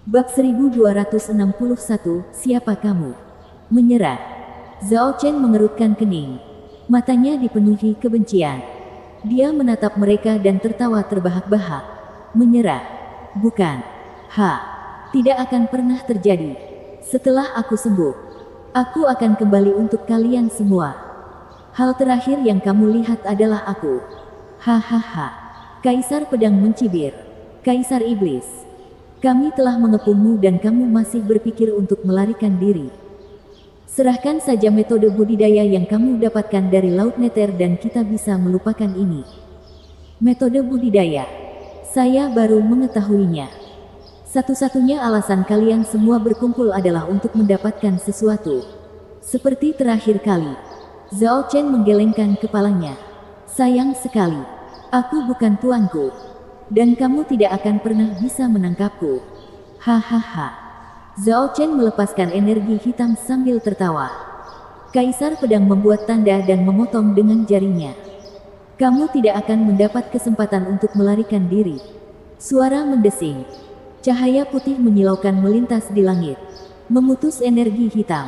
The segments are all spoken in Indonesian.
Bab 1261, siapa kamu? Menyerah. Zhao Chen mengerutkan kening. Matanya dipenuhi kebencian. Dia menatap mereka dan tertawa terbahak-bahak. Menyerah? Bukan. Tidak akan pernah terjadi. Setelah aku sembuh, aku akan kembali untuk kalian semua. Hal terakhir yang kamu lihat adalah aku. Hahaha. Kaisar Pedang mencibir. Kaisar Iblis. Kami telah mengepungmu dan kamu masih berpikir untuk melarikan diri. Serahkan saja metode budidaya yang kamu dapatkan dari Laut Nether dan kita bisa melupakan ini. Metode budidaya. Saya baru mengetahuinya. Satu-satunya alasan kalian semua berkumpul adalah untuk mendapatkan sesuatu. Seperti terakhir kali. Zhao Chen menggelengkan kepalanya. Sayang sekali. Aku bukan tuanku. Dan kamu tidak akan pernah bisa menangkapku. Hahaha. Zhao Chen melepaskan energi hitam sambil tertawa. Kaisar Pedang membuat tanda dan memotong dengan jarinya. Kamu tidak akan mendapat kesempatan untuk melarikan diri. Suara mendesing. Cahaya putih menyilaukan melintas di langit. Memutus energi hitam.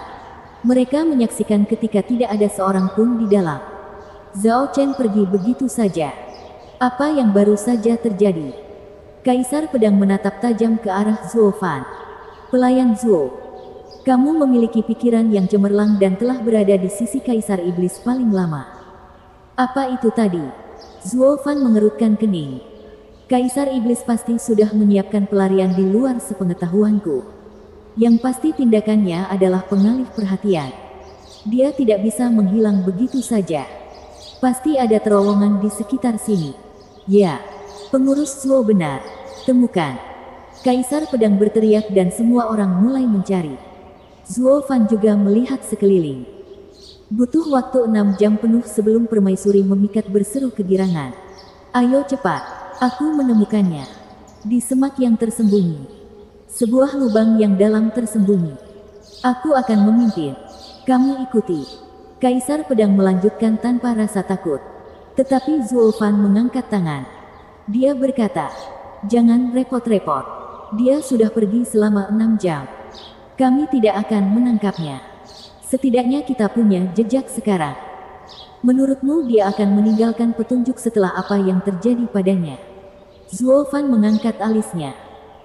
Mereka menyaksikan ketika tidak ada seorang pun di dalam. Zhao Chen pergi begitu saja. Apa yang baru saja terjadi? Kaisar Pedang menatap tajam ke arah Zuo Fan. Pelayan Zuo, kamu memiliki pikiran yang cemerlang dan telah berada di sisi Kaisar Iblis paling lama. Apa itu tadi? Zuo Fan mengerutkan kening. Kaisar Iblis pasti sudah menyiapkan pelarian di luar sepengetahuanku. Yang pasti tindakannya adalah pengalih perhatian. Dia tidak bisa menghilang begitu saja. Pasti ada terowongan di sekitar sini. Ya, pengurus Zuo benar. Temukan. Kaisar Pedang berteriak dan semua orang mulai mencari. Zuo Fan juga melihat sekeliling. Butuh waktu 6 jam penuh sebelum permaisuri memikat berseru kegirangan. Ayo cepat, aku menemukannya. Di semak yang tersembunyi. Sebuah lubang yang dalam tersembunyi. Aku akan memimpin. Kamu ikuti. Kaisar Pedang melanjutkan tanpa rasa takut. Tetapi Zuo Fan mengangkat tangan. Dia berkata, jangan repot-repot. Dia sudah pergi selama 6 jam. Kami tidak akan menangkapnya. Setidaknya kita punya jejak sekarang. Menurutmu dia akan meninggalkan petunjuk setelah apa yang terjadi padanya? Zuo Fan mengangkat alisnya.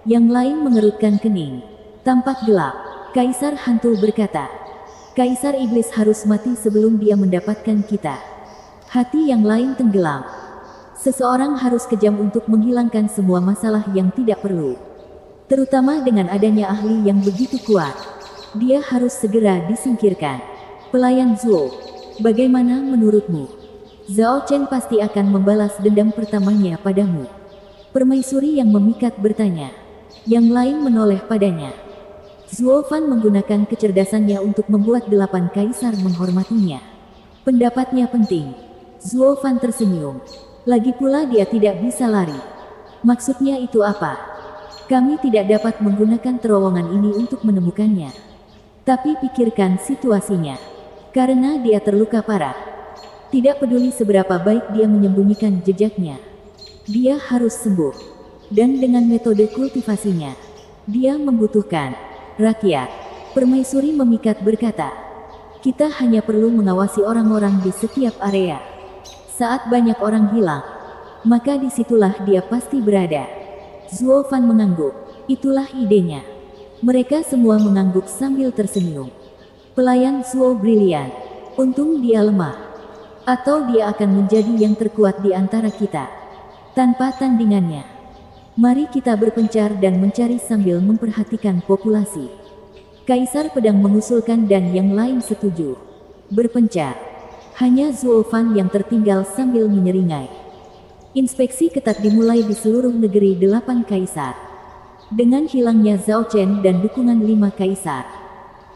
Yang lain mengerutkan kening. Tampak gelap. Kaisar Hantu berkata, Kaisar Iblis harus mati sebelum dia mendapatkan kita. Hati yang lain tenggelam. Seseorang harus kejam untuk menghilangkan semua masalah yang tidak perlu. Terutama dengan adanya ahli yang begitu kuat. Dia harus segera disingkirkan. Pelayan Zuo, bagaimana menurutmu? Zhao Chen pasti akan membalas dendam pertamanya padamu. Permaisuri yang memikat bertanya. Yang lain menoleh padanya. Zuo Fan menggunakan kecerdasannya untuk membuat 8 kaisar menghormatinya. Pendapatnya penting. Zuo Fan tersenyum. Lagi pula dia tidak bisa lari. Maksudnya itu apa? Kami tidak dapat menggunakan terowongan ini untuk menemukannya. Tapi pikirkan situasinya. Karena dia terluka parah. Tidak peduli seberapa baik dia menyembunyikan jejaknya. Dia harus sembuh. Dan dengan metode kultivasinya, dia membutuhkan rakyat. Permaisuri memikat berkata, kita hanya perlu mengawasi orang-orang di setiap area. Saat banyak orang hilang, maka disitulah dia pasti berada. Zuo Fan mengangguk. Itulah idenya. Mereka semua mengangguk sambil tersenyum. Pelayan Zuo brilian. Untung dia lemah. Atau dia akan menjadi yang terkuat di antara kita. Tanpa tandingannya. Mari kita berpencar dan mencari sambil memperhatikan populasi. Kaisar Pedang mengusulkan dan yang lain setuju. Berpencar. Hanya Zuo Fan yang tertinggal sambil menyeringai. Inspeksi ketat dimulai di seluruh negeri 8 kaisar. Dengan hilangnya Zhao Chen dan dukungan 5 kaisar,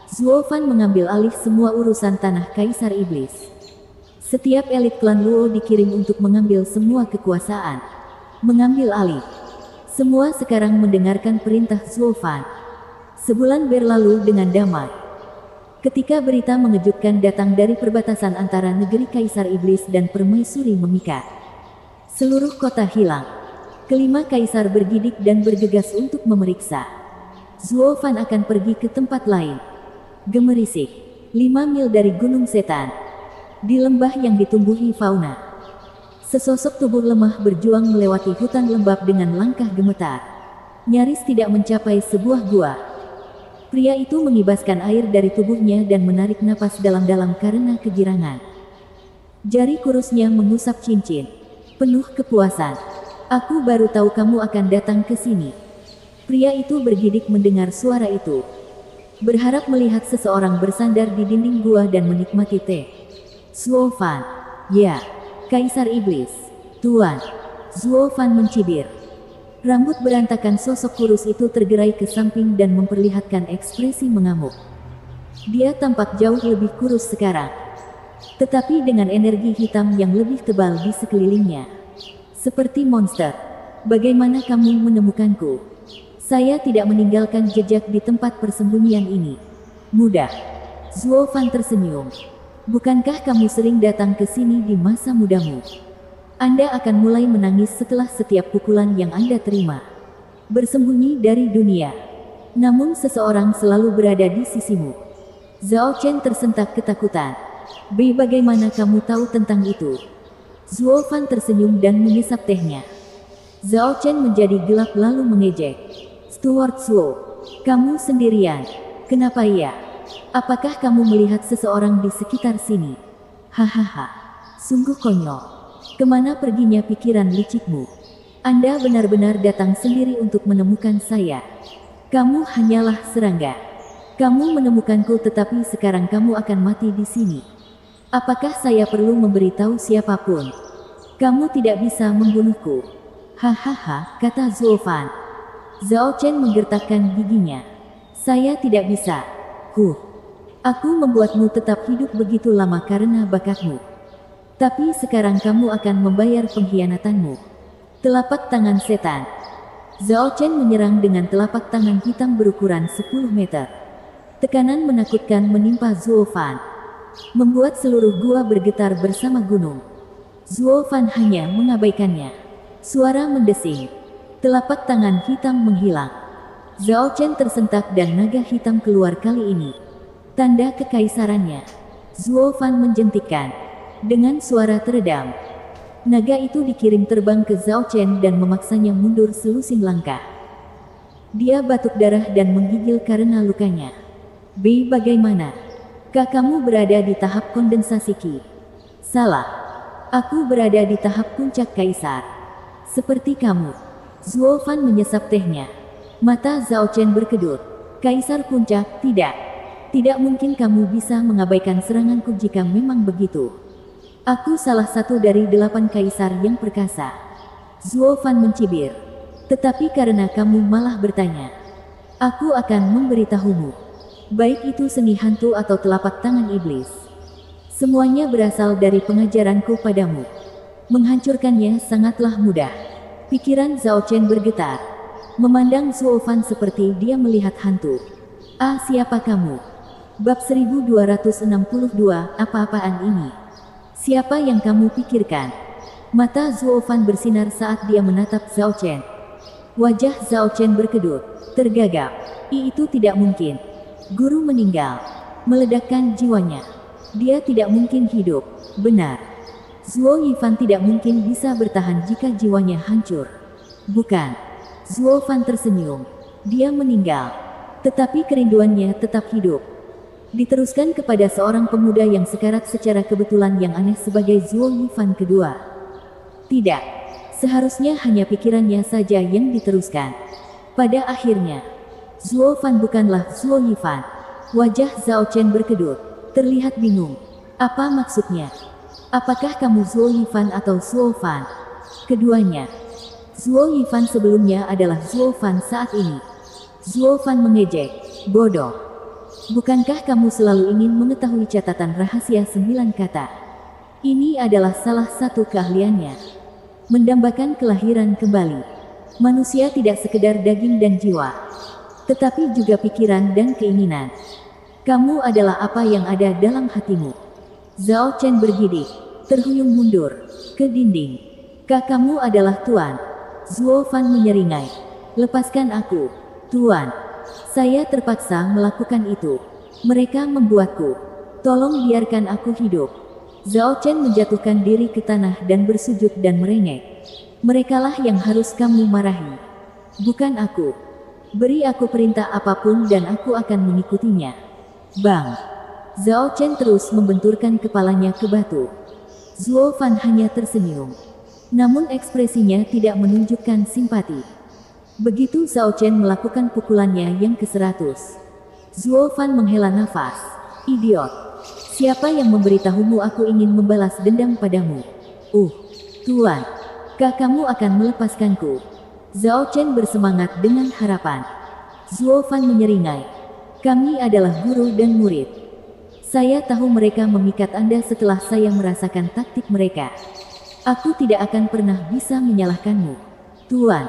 Zuo Fan mengambil alih semua urusan tanah Kaisar Iblis. Setiap elit klan Luo dikirim untuk mengambil semua kekuasaan. Mengambil alih. Semua sekarang mendengarkan perintah Zuo Fan. Sebulan berlalu dengan damai. Ketika berita mengejutkan datang dari perbatasan antara negeri Kaisar Iblis dan Permaisuri memikat. Seluruh kota hilang. Kelima kaisar bergidik dan bergegas untuk memeriksa. Zuo Fan akan pergi ke tempat lain. Gemerisik. 5 mil dari Gunung Setan. Di lembah yang ditumbuhi fauna. Sesosok tubuh lemah berjuang melewati hutan lembab dengan langkah gemetar. Nyaris tidak mencapai sebuah gua. Pria itu mengibaskan air dari tubuhnya dan menarik napas dalam-dalam karena kegirangan. Jari kurusnya mengusap cincin. Penuh kepuasan. Aku baru tahu kamu akan datang ke sini. Pria itu bergidik mendengar suara itu. Berharap melihat seseorang bersandar di dinding gua dan menikmati teh. Zuo Fan. Ya, Kaisar Iblis. Tuan. Zuo Fan mencibir. Rambut berantakan sosok kurus itu tergerai ke samping dan memperlihatkan ekspresi mengamuk. Dia tampak jauh lebih kurus sekarang. Tetapi dengan energi hitam yang lebih tebal di sekelilingnya. Seperti monster. Bagaimana kamu menemukanku? Saya tidak meninggalkan jejak di tempat persembunyian ini. Mudah. Zuo Fan tersenyum. Bukankah kamu sering datang ke sini di masa mudamu? Anda akan mulai menangis setelah setiap pukulan yang Anda terima. Bersembunyi dari dunia. Namun seseorang selalu berada di sisimu. Zhao Chen tersentak ketakutan. Bagaimana kamu tahu tentang itu? Zuo Fan tersenyum dan menyesap tehnya. Zhao Chen menjadi gelap lalu mengejek. Stuart Zuo, kamu sendirian. Kenapa ya? Apakah kamu melihat seseorang di sekitar sini? Hahaha, sungguh konyol. Kemana perginya pikiran licikmu? Anda benar-benar datang sendiri untuk menemukan saya. Kamu hanyalah serangga. Kamu menemukanku tetapi sekarang kamu akan mati di sini. Apakah saya perlu memberitahu siapapun? Kamu tidak bisa membunuhku. Hahaha, kata Zuo Fan. Zhao Chen menggertakkan giginya. Saya tidak bisa. Aku membuatmu tetap hidup begitu lama karena bakatmu. Tapi sekarang kamu akan membayar pengkhianatanmu. Telapak tangan setan. Zhao Chen menyerang dengan telapak tangan hitam berukuran 10 meter. Tekanan menakutkan menimpa Zuo Fan. Membuat seluruh gua bergetar bersama gunung. Zuo Fan hanya mengabaikannya. Suara mendesing. Telapak tangan hitam menghilang. Zhao Chen tersentak dan naga hitam keluar kali ini. Tanda kekaisarannya. Zuo Fan menjentikkan. Dengan suara teredam. Naga itu dikirim terbang ke Zhao Chen dan memaksanya mundur selusing langkah. Dia batuk darah dan menggigil karena lukanya. Bagaimana? Kamu berada di tahap kondensasi Qi. Salah. Aku berada di tahap puncak kaisar. Seperti kamu. Zuo Fan menyesap tehnya. Mata Zhao Chen berkedut. Kaisar puncak, tidak. Tidak mungkin kamu bisa mengabaikan seranganku jika memang begitu. Aku salah satu dari 8 kaisar yang perkasa. Zuo Fan mencibir. Tetapi karena kamu malah bertanya. Aku akan memberitahumu. Baik itu seni hantu atau telapak tangan iblis. Semuanya berasal dari pengajaranku padamu. Menghancurkannya sangatlah mudah. Pikiran Zhao Chen bergetar. Memandang Zuo Fan seperti dia melihat hantu. Siapa kamu? Bab 1262, apa-apaan ini? Siapa yang kamu pikirkan? Mata Zuo Fan bersinar saat dia menatap Zhao Chen. Wajah Zhao Chen berkedut, tergagap. Itu tidak mungkin. Guru meninggal. Meledakkan jiwanya. Dia tidak mungkin hidup. Benar. Zuo Yifan tidak mungkin bisa bertahan jika jiwanya hancur. Bukan. Zuo Fan tersenyum. Dia meninggal. Tetapi kerinduannya tetap hidup. Diteruskan kepada seorang pemuda yang sekarat secara kebetulan yang aneh sebagai Zuo Yifan kedua. Tidak. Seharusnya hanya pikirannya saja yang diteruskan. Pada akhirnya, Zuo Fan bukanlah Zuo Yifan. Wajah Zhao Chen berkedut. Terlihat bingung. Apa maksudnya? Apakah kamu Zuo Yifan atau Zuo Fan? Keduanya. Zuo Yifan sebelumnya adalah Zuo Fan saat ini. Zuo Fan mengejek. Bodoh. Bukankah kamu selalu ingin mengetahui catatan rahasia 9 kata? Ini adalah salah satu keahliannya. Mendambakan kelahiran kembali. Manusia tidak sekedar daging dan jiwa. Tetapi juga pikiran dan keinginan. Kamu adalah apa yang ada dalam hatimu. Zhao Chen bergidik. Terhuyung mundur. Ke dinding. Kamu adalah Tuan. Zuo Fan menyeringai. Lepaskan aku. Tuan. Saya terpaksa melakukan itu. Mereka membuatku. Tolong biarkan aku hidup. Zhao Chen menjatuhkan diri ke tanah dan bersujud dan merengek. Merekalah yang harus kamu marahi. Bukan aku. Beri aku perintah apapun dan aku akan mengikutinya. Bang! Zhao Chen terus membenturkan kepalanya ke batu. Zuo Fan hanya tersenyum. Namun ekspresinya tidak menunjukkan simpati. Begitu Zhao Chen melakukan pukulannya yang ke-100. Zuo Fan menghela nafas. Idiot! Siapa yang memberitahumu aku ingin membalas dendam padamu? Tuan, kamu akan melepaskanku. Zhao Chen bersemangat dengan harapan. Zuo Fan menyeringai. Kami adalah guru dan murid. Saya tahu mereka memikat Anda setelah saya merasakan taktik mereka. Aku tidak akan pernah bisa menyalahkanmu. Tuan.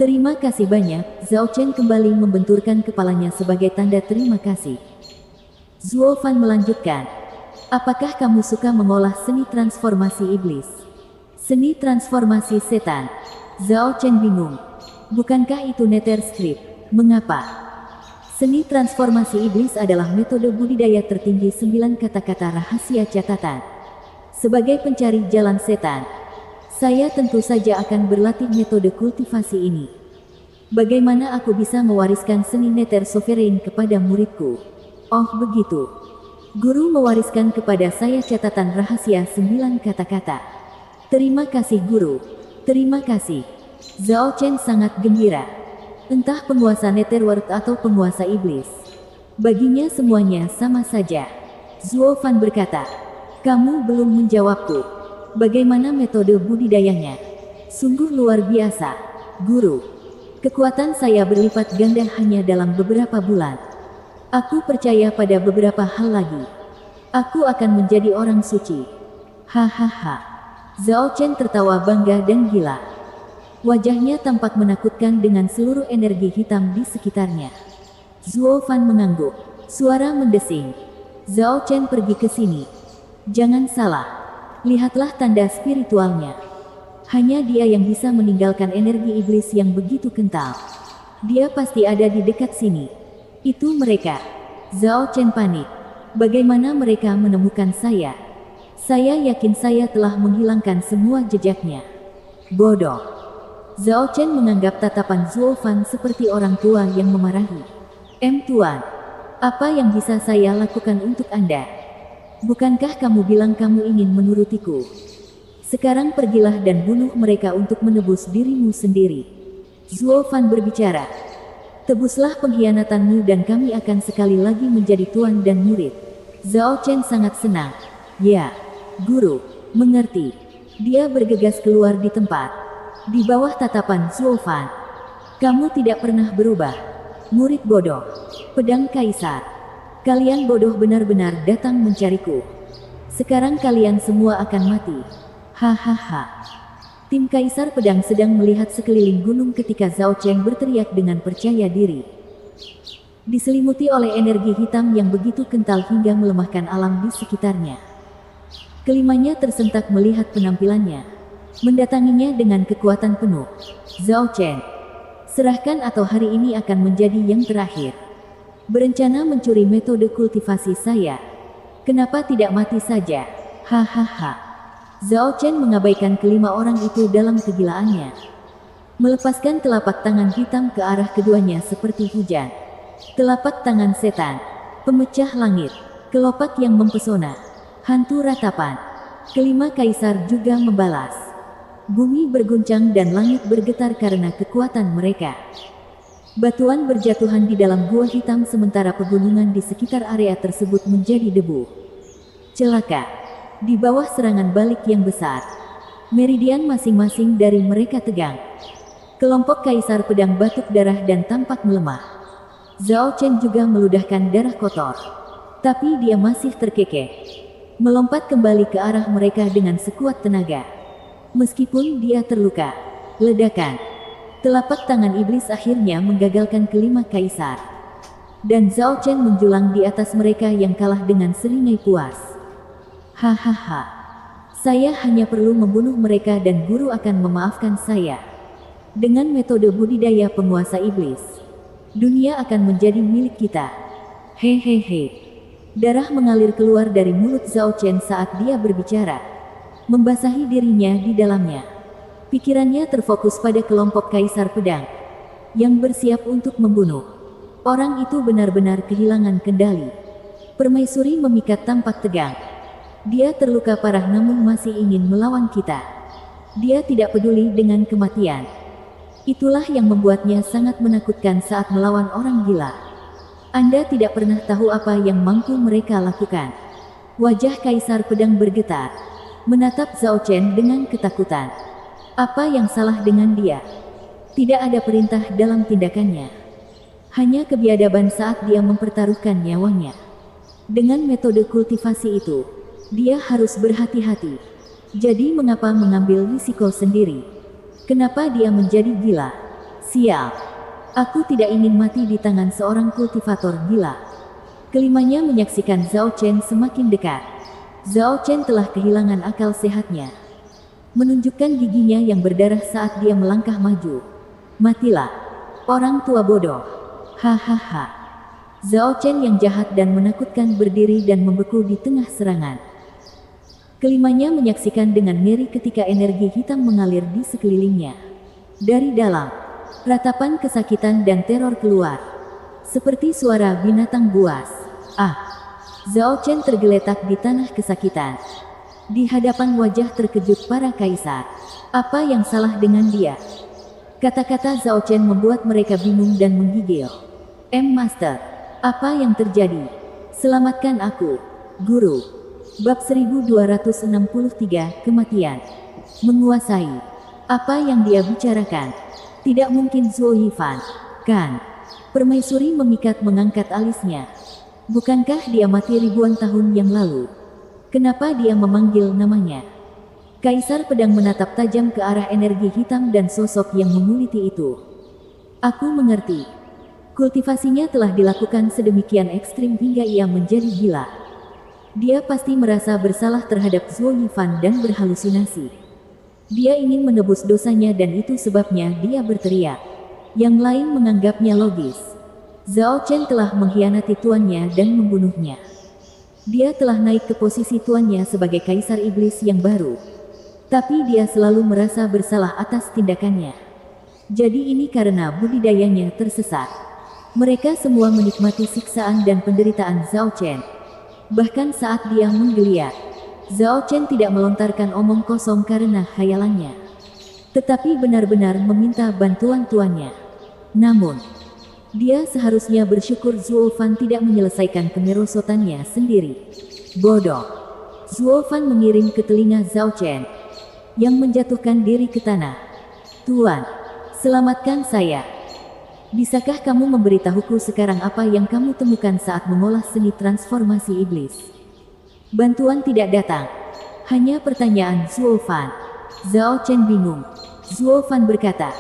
Terima kasih banyak. Zhao Chen kembali membenturkan kepalanya sebagai tanda terima kasih. Zuo Fan melanjutkan. Apakah kamu suka mengolah seni transformasi iblis? Seni transformasi setan. Zhao Chen bingung. Bukankah itu Nether Script? Mengapa? Seni transformasi iblis adalah metode budidaya tertinggi 9 kata-kata rahasia catatan. Sebagai pencari jalan setan, saya tentu saja akan berlatih metode kultivasi ini. Bagaimana aku bisa mewariskan seni Nether Sovereign kepada muridku? Oh begitu. Guru mewariskan kepada saya catatan rahasia 9 kata-kata. Terima kasih guru. Terima kasih. Zhao Chen sangat gembira. Entah penguasa Netherworld atau penguasa iblis. Baginya semuanya sama saja. Zuo Fan berkata. Kamu belum menjawabku. Bagaimana metode budidayanya? Sungguh luar biasa. Guru. Kekuatan saya berlipat ganda hanya dalam beberapa bulan. Aku percaya pada beberapa hal lagi. Aku akan menjadi orang suci. Hahaha. Zhao Chen tertawa bangga dan gila. Wajahnya tampak menakutkan dengan seluruh energi hitam di sekitarnya. Zuo Fan mengangguk. Suara mendesing. Zhao Chen pergi ke sini. Jangan salah. Lihatlah tanda spiritualnya. Hanya dia yang bisa meninggalkan energi iblis yang begitu kental. Dia pasti ada di dekat sini. Itu mereka. Zhao Chen panik. Bagaimana mereka menemukan saya? Saya yakin saya telah menghilangkan semua jejaknya. Bodoh. Zhao Chen menganggap tatapan Zuo Fan seperti orang tua yang memarahi. Tuan, apa yang bisa saya lakukan untuk Anda? Bukankah kamu bilang kamu ingin menurutiku? Sekarang pergilah dan bunuh mereka untuk menebus dirimu sendiri. Zuo Fan berbicara. Tebuslah pengkhianatanmu dan kami akan sekali lagi menjadi tuan dan murid. Zhao Chen sangat senang. Ya, guru, mengerti. Dia bergegas keluar di tempat. Di bawah tatapan Zuo Fan. Kamu tidak pernah berubah. Murid bodoh. Pedang Kaisar. Kalian bodoh benar-benar datang mencariku. Sekarang kalian semua akan mati. Hahaha. Tim Kaisar Pedang sedang melihat sekeliling gunung ketika Zhao Chen berteriak dengan percaya diri. Diselimuti oleh energi hitam yang begitu kental hingga melemahkan alam di sekitarnya. Kelimanya tersentak melihat penampilannya. Mendatanginya dengan kekuatan penuh. Zhao Chen, serahkan atau hari ini akan menjadi yang terakhir. Berencana mencuri metode kultivasi saya. Kenapa tidak mati saja? Hahaha. Zhao Chen mengabaikan kelima orang itu dalam kegilaannya. Melepaskan telapak tangan hitam ke arah keduanya seperti hujan. Telapak tangan setan. Pemecah langit. Kelopak yang mempesona. Hantu ratapan. Kelima kaisar juga membalas. Bumi berguncang dan langit bergetar karena kekuatan mereka. Batuan berjatuhan di dalam gua hitam sementara pegunungan di sekitar area tersebut menjadi debu. Celaka. Di bawah serangan balik yang besar, meridian masing-masing dari mereka tegang. Kelompok kaisar pedang batuk darah dan tampak melemah. Zhao Chen juga meludahkan darah kotor. Tapi dia masih terkekeh. Melompat kembali ke arah mereka dengan sekuat tenaga. Meskipun dia terluka. Ledakan. Telapak tangan iblis akhirnya menggagalkan kelima kaisar. Dan Zhao Chen menjulang di atas mereka yang kalah dengan seringai puas. Hahaha. Saya hanya perlu membunuh mereka dan guru akan memaafkan saya. Dengan metode budidaya penguasa iblis. Dunia akan menjadi milik kita. Hehehe. Darah mengalir keluar dari mulut Zhao Chen saat dia berbicara, membasahi dirinya di dalamnya. Pikirannya terfokus pada kelompok Kaisar Pedang yang bersiap untuk membunuh. Orang itu benar-benar kehilangan kendali. Permaisuri memikat tampak tegang. Dia terluka parah namun masih ingin melawan kita. Dia tidak peduli dengan kematian. Itulah yang membuatnya sangat menakutkan saat melawan orang gila. Anda tidak pernah tahu apa yang mampu mereka lakukan. Wajah Kaisar Pedang bergetar, menatap Zhao Chen dengan ketakutan. Apa yang salah dengan dia? Tidak ada perintah dalam tindakannya. Hanya kebiadaban saat dia mempertaruhkan nyawanya. Dengan metode kultivasi itu, dia harus berhati-hati. Jadi mengapa mengambil risiko sendiri? Kenapa dia menjadi gila? Sial. Aku tidak ingin mati di tangan seorang kultivator gila. Kelimanya menyaksikan Zhao Chen semakin dekat. Zhao Chen telah kehilangan akal sehatnya. Menunjukkan giginya yang berdarah saat dia melangkah maju. Matilah, orang tua bodoh. Hahaha. Zhao Chen yang jahat dan menakutkan berdiri dan membeku di tengah serangan. Kelimanya menyaksikan dengan ngeri ketika energi hitam mengalir di sekelilingnya. Dari dalam, ratapan kesakitan dan teror keluar. Seperti suara binatang buas. Ah! Zhao Chen tergeletak di tanah kesakitan. Di hadapan wajah terkejut para kaisar. Apa yang salah dengan dia? Kata-kata Zhao Chen membuat mereka bingung dan menggigil. Master, apa yang terjadi? Selamatkan aku, Guru. Bab 1263, Kematian. Menguasai. Apa yang dia bicarakan? Tidak mungkin Zhuo Yifan, kan? Permaisuri memikat mengangkat alisnya. Bukankah dia mati ribuan tahun yang lalu? Kenapa dia memanggil namanya? Kaisar Pedang menatap tajam ke arah energi hitam dan sosok yang menguliti itu. Aku mengerti. Kultivasinya telah dilakukan sedemikian ekstrim hingga ia menjadi gila. Dia pasti merasa bersalah terhadap Zhuo Yifan dan berhalusinasi. Dia ingin menebus dosanya dan itu sebabnya dia berteriak. Yang lain menganggapnya logis. Zhao Chen telah mengkhianati tuannya dan membunuhnya. Dia telah naik ke posisi tuannya sebagai Kaisar Iblis yang baru. Tapi dia selalu merasa bersalah atas tindakannya. Jadi ini karena budidayanya tersesat. Mereka semua menikmati siksaan dan penderitaan Zhao Chen. Bahkan saat dia menggeliat, Zhao Chen tidak melontarkan omong kosong karena khayalannya. Tetapi benar-benar meminta bantuan tuannya. Namun, dia seharusnya bersyukur Zhuo Fan tidak menyelesaikan kemerosotannya sendiri. Bodoh. Zhuo Fan mengirim ke telinga Zhao Chen, yang menjatuhkan diri ke tanah. Tuan, selamatkan saya. Bisakah kamu memberitahuku sekarang apa yang kamu temukan saat mengolah seni transformasi iblis? Bantuan tidak datang. Hanya pertanyaan Zhuo Fan. Zhao Chen bingung. Zhuo Fan berkata,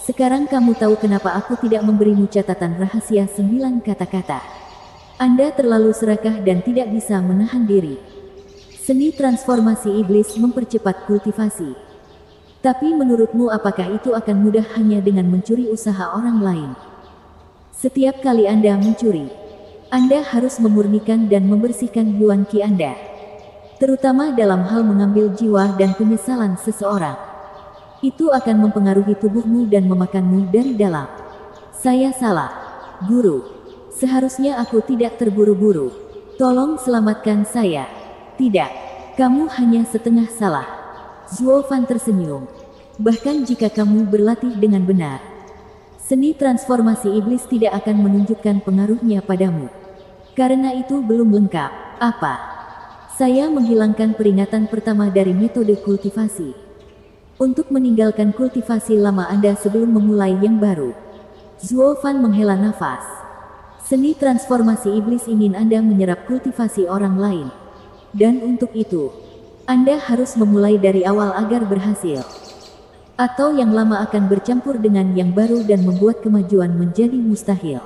sekarang kamu tahu kenapa aku tidak memberimu catatan rahasia 9 kata-kata. Anda terlalu serakah dan tidak bisa menahan diri. Seni transformasi iblis mempercepat kultivasi. Tapi menurutmu apakah itu akan mudah hanya dengan mencuri usaha orang lain? Setiap kali Anda mencuri, Anda harus memurnikan dan membersihkan yuan qi Anda. Terutama dalam hal mengambil jiwa dan penyesalan seseorang. Itu akan mempengaruhi tubuhmu dan memakanmu dari dalam. Saya salah, Guru. Seharusnya aku tidak terburu-buru. Tolong selamatkan saya. Tidak, kamu hanya setengah salah. Zhuo Fan tersenyum. Bahkan jika kamu berlatih dengan benar, seni transformasi iblis tidak akan menunjukkan pengaruhnya padamu. Karena itu belum lengkap. Apa? Saya menghilangkan peringatan pertama dari metode kultivasi. Untuk meninggalkan kultivasi lama Anda sebelum memulai yang baru. Zhuo Fan menghela nafas. Seni transformasi iblis ingin Anda menyerap kultivasi orang lain. Dan untuk itu, Anda harus memulai dari awal agar berhasil. Atau yang lama akan bercampur dengan yang baru dan membuat kemajuan menjadi mustahil.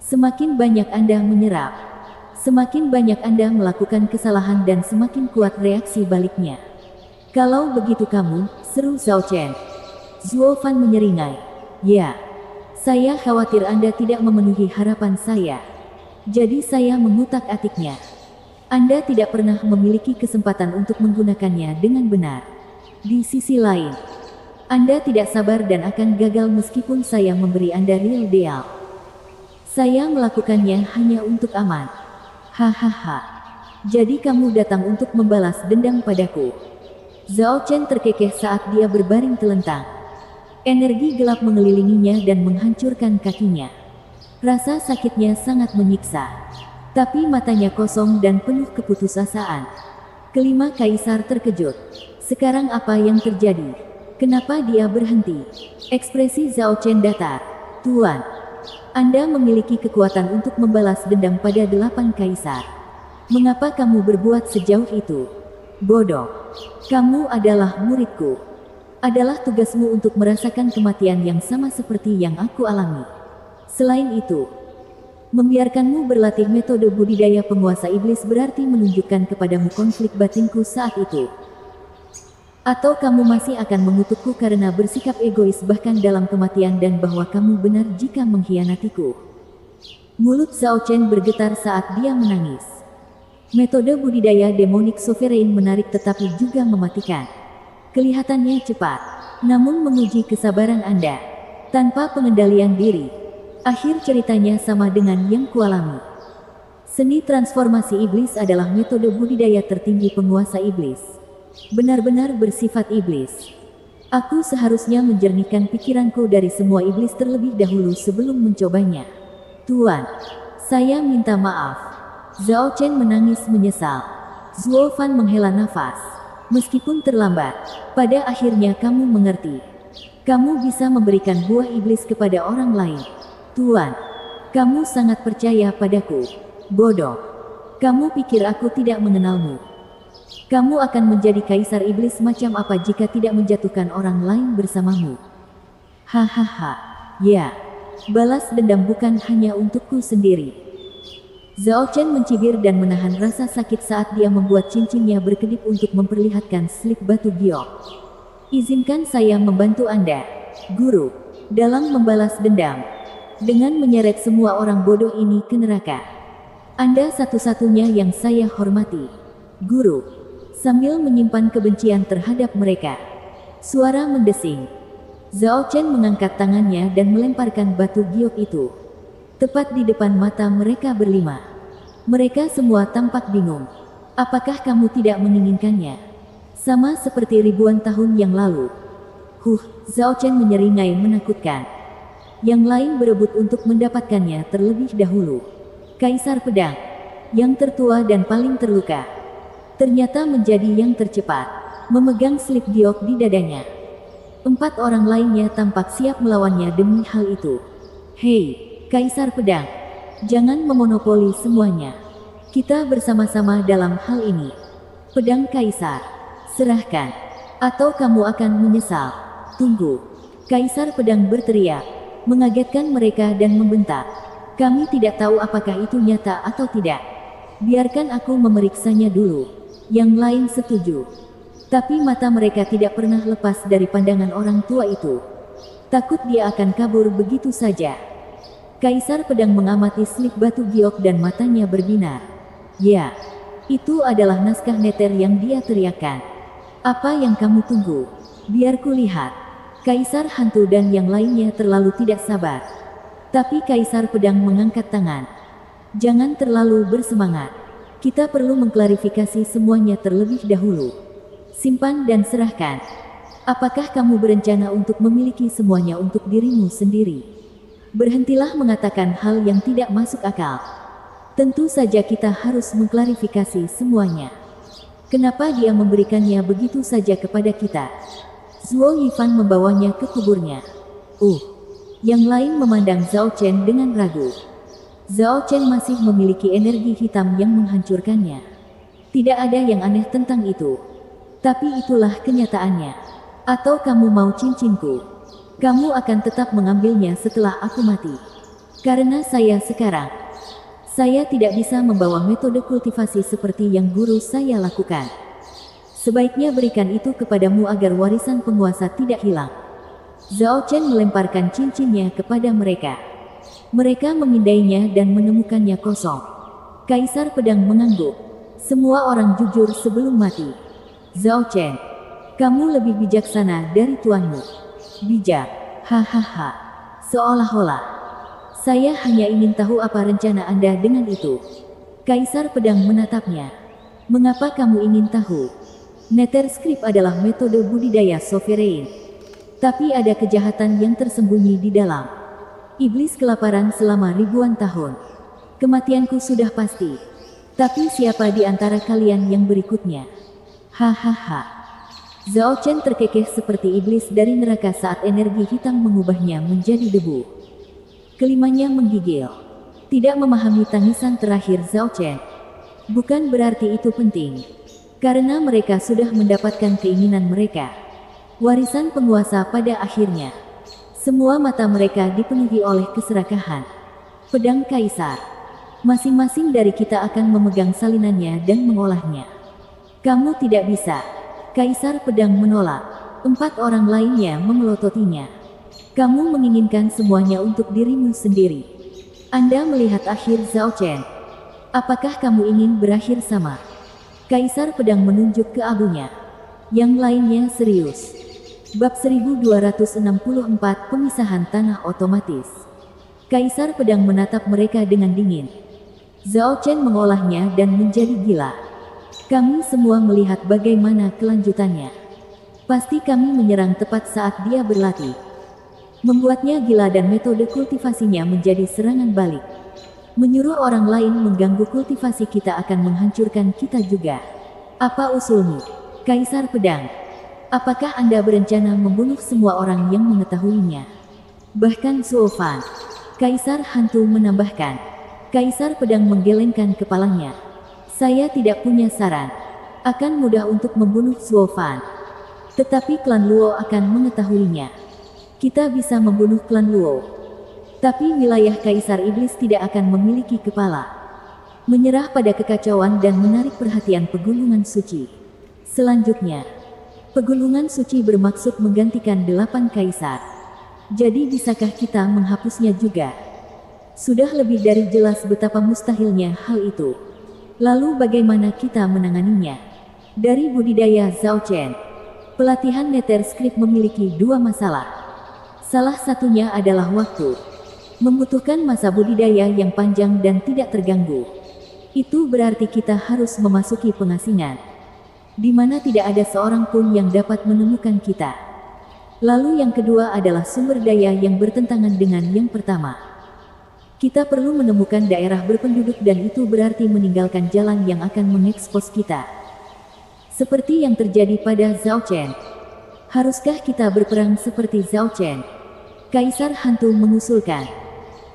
Semakin banyak Anda menyerap, semakin banyak Anda melakukan kesalahan dan semakin kuat reaksi baliknya. Kalau begitu kamu, seru Zhao Chen. Zhuo Fan menyeringai. Ya, Saya khawatir Anda tidak memenuhi harapan saya. Jadi saya mengutak-atiknya. Anda tidak pernah memiliki kesempatan untuk menggunakannya dengan benar. Di sisi lain, Anda tidak sabar dan akan gagal meskipun saya memberi Anda real deal. Saya melakukannya hanya untuk aman. Hahaha. Jadi kamu datang untuk membalas dendam padaku. Zhao Chen terkekeh saat dia berbaring telentang. Energi gelap mengelilinginya dan menghancurkan kakinya. Rasa sakitnya sangat menyiksa. Tapi matanya kosong dan penuh keputusasaan. Kelima kaisar terkejut. Sekarang apa yang terjadi? Kenapa dia berhenti? Ekspresi Zhao Chen datar. Tuan, Anda memiliki kekuatan untuk membalas dendam pada 8 kaisar. Mengapa kamu berbuat sejauh itu? Bodoh. Kamu adalah muridku. Adalah tugasmu untuk merasakan kematian yang sama seperti yang aku alami. Selain itu, membiarkanmu berlatih metode budidaya penguasa iblis berarti menunjukkan kepadamu konflik batinku saat itu. Atau kamu masih akan mengutukku karena bersikap egois bahkan dalam kematian dan bahwa kamu benar jika mengkhianatiku. Mulut Zhao Chen bergetar saat dia menangis. Metode budidaya demonik sovereign menarik tetapi juga mematikan. Kelihatannya cepat, namun menguji kesabaran Anda. Tanpa pengendalian diri. Akhir ceritanya sama dengan yang kualami. Seni transformasi iblis adalah metode budidaya tertinggi penguasa iblis. Benar-benar bersifat iblis. Aku seharusnya menjernihkan pikiranku dari semua iblis terlebih dahulu sebelum mencobanya. Tuan, saya minta maaf. Zhao Chen menangis menyesal. Zuo Fan menghela nafas. Meskipun terlambat, pada akhirnya kamu mengerti. Kamu bisa memberikan buah iblis kepada orang lain. Tuan, kamu sangat percaya padaku. Bodoh. Kamu pikir aku tidak mengenalmu. Kamu akan menjadi kaisar iblis macam apa jika tidak menjatuhkan orang lain bersamamu? Hahaha. Ya. Balas dendam bukan hanya untukku sendiri. Zhao Chen mencibir dan menahan rasa sakit saat dia membuat cincinnya berkedip untuk memperlihatkan slip batu giok. Izinkan saya membantu Anda, Guru, dalam membalas dendam. Dengan menyeret semua orang bodoh ini ke neraka. Anda satu-satunya yang saya hormati. Guru. Sambil menyimpan kebencian terhadap mereka. Suara mendesing. Zhao Chen mengangkat tangannya dan melemparkan batu giok itu. Tepat di depan mata mereka berlima. Mereka semua tampak bingung. Apakah kamu tidak menginginkannya? Sama seperti ribuan tahun yang lalu. Zhao Chen menyeringai menakutkan. Yang lain berebut untuk mendapatkannya terlebih dahulu. Kaisar Pedang, yang tertua dan paling terluka, ternyata menjadi yang tercepat, memegang slip giok di dadanya. 4 orang lainnya tampak siap melawannya demi hal itu. Hei, Kaisar Pedang, jangan memonopoli semuanya. Kita bersama-sama dalam hal ini. Pedang Kaisar, serahkan, atau kamu akan menyesal. Tunggu. Kaisar Pedang berteriak. Mengagetkan mereka dan membentak. Kami tidak tahu apakah itu nyata atau tidak. Biarkan aku memeriksanya dulu. Yang lain setuju. Tapi mata mereka tidak pernah lepas dari pandangan orang tua itu. Takut dia akan kabur begitu saja. Kaisar Pedang mengamati slip batu giok dan matanya berbinar. Ya, itu adalah naskah neter yang dia teriakkan. Apa yang kamu tunggu? Biar kulihat. Kaisar Hantu dan yang lainnya terlalu tidak sabar. Tapi Kaisar Pedang mengangkat tangan. Jangan terlalu bersemangat. Kita perlu mengklarifikasi semuanya terlebih dahulu. Simpan dan serahkan. Apakah kamu berencana untuk memiliki semuanya untuk dirimu sendiri? Berhentilah mengatakan hal yang tidak masuk akal. Tentu saja kita harus mengklarifikasi semuanya. Kenapa dia memberikannya begitu saja kepada kita? Zuo Yifan membawanya ke kuburnya. Yang lain memandang Zhao Chen dengan ragu. Zhao Chen masih memiliki energi hitam yang menghancurkannya. Tidak ada yang aneh tentang itu. Tapi itulah kenyataannya. Atau kamu mau cincinku? Kamu akan tetap mengambilnya setelah aku mati. Karena saya sekarang. Saya tidak bisa membawa metode kultivasi seperti yang guru saya lakukan. Sebaiknya berikan itu kepadamu agar warisan penguasa tidak hilang. Zhao Chen melemparkan cincinnya kepada mereka. Mereka memindainya dan menemukannya kosong. Kaisar Pedang mengangguk. Semua orang jujur sebelum mati. Zhao Chen, kamu lebih bijaksana dari tuanmu. Bijak, hahaha. Seolah-olah saya hanya ingin tahu apa rencana Anda dengan itu. Kaisar Pedang menatapnya. Mengapa kamu ingin tahu? Netherscript adalah metode budidaya sovereign. Tapi ada kejahatan yang tersembunyi di dalam. Iblis kelaparan selama ribuan tahun. Kematianku sudah pasti. Tapi siapa di antara kalian yang berikutnya? Hahaha. Zhao Chen terkekeh seperti iblis dari neraka saat energi hitam mengubahnya menjadi debu. Kelimanya menggigil. Tidak memahami tangisan terakhir Zhao Chen. Bukan berarti itu penting. Karena mereka sudah mendapatkan keinginan mereka. Warisan penguasa pada akhirnya. Semua mata mereka dipenuhi oleh keserakahan. Pedang Kaisar. Masing-masing dari kita akan memegang salinannya dan mengolahnya. Kamu tidak bisa. Kaisar Pedang menolak. 4 orang lainnya memelototinya. Kamu menginginkan semuanya untuk dirimu sendiri. Anda melihat akhir Zhao Chen. Apakah kamu ingin berakhir sama? Kaisar Pedang menunjuk ke abunya. Yang lainnya serius. Bab 1264 Pemisahan Tanah Otomatis. Kaisar Pedang menatap mereka dengan dingin. Zhao Chen mengolahnya dan menjadi gila. Kami semua melihat bagaimana kelanjutannya. Pasti kami menyerang tepat saat dia berlatih. Membuatnya gila dan metode kultivasinya menjadi serangan balik. Menyuruh orang lain mengganggu kultivasi kita akan menghancurkan kita juga. Apa usulmu, Kaisar Pedang? Apakah Anda berencana membunuh semua orang yang mengetahuinya? Bahkan Zhuo Fan. Kaisar Hantu menambahkan. Kaisar Pedang menggelengkan kepalanya. Saya tidak punya saran. Akan mudah untuk membunuh Zhuo Fan. Tetapi klan Luo akan mengetahuinya. Kita bisa membunuh klan Luo. Tapi wilayah Kaisar Iblis tidak akan memiliki kepala. Menyerah pada kekacauan dan menarik perhatian Pegunungan Suci. Selanjutnya, Pegunungan Suci bermaksud menggantikan 8 kaisar. Jadi bisakah kita menghapusnya juga? Sudah lebih dari jelas betapa mustahilnya hal itu. Lalu bagaimana kita menanganinya? Dari budidaya Zhao Chen, pelatihan Netherscript memiliki 2 masalah. Salah satunya adalah waktu. Membutuhkan masa budidaya yang panjang dan tidak terganggu. Itu berarti kita harus memasuki pengasingan, di mana tidak ada seorang pun yang dapat menemukan kita. Lalu yang kedua adalah sumber daya yang bertentangan dengan yang pertama. Kita perlu menemukan daerah berpenduduk dan itu berarti meninggalkan jalan yang akan mengekspos kita. Seperti yang terjadi pada Zhao Chen. Haruskah kita berperang seperti Zhao Chen? Kaisar Hantu mengusulkan.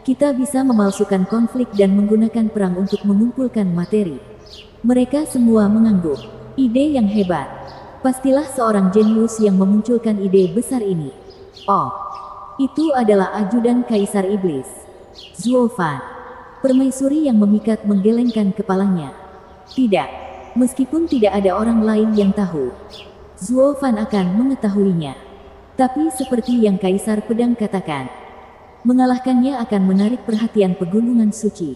Kita bisa memalsukan konflik dan menggunakan perang untuk mengumpulkan materi. Mereka semua mengangguk. Ide yang hebat. Pastilah seorang jenius yang memunculkan ide besar ini. Oh, itu adalah ajudan Kaisar Iblis. Zhuo Fan. Permaisuri yang memikat menggelengkan kepalanya. Tidak. Meskipun tidak ada orang lain yang tahu, Zhuo Fan akan mengetahuinya. Tapi seperti yang Kaisar Pedang katakan, mengalahkannya akan menarik perhatian Pegunungan Suci.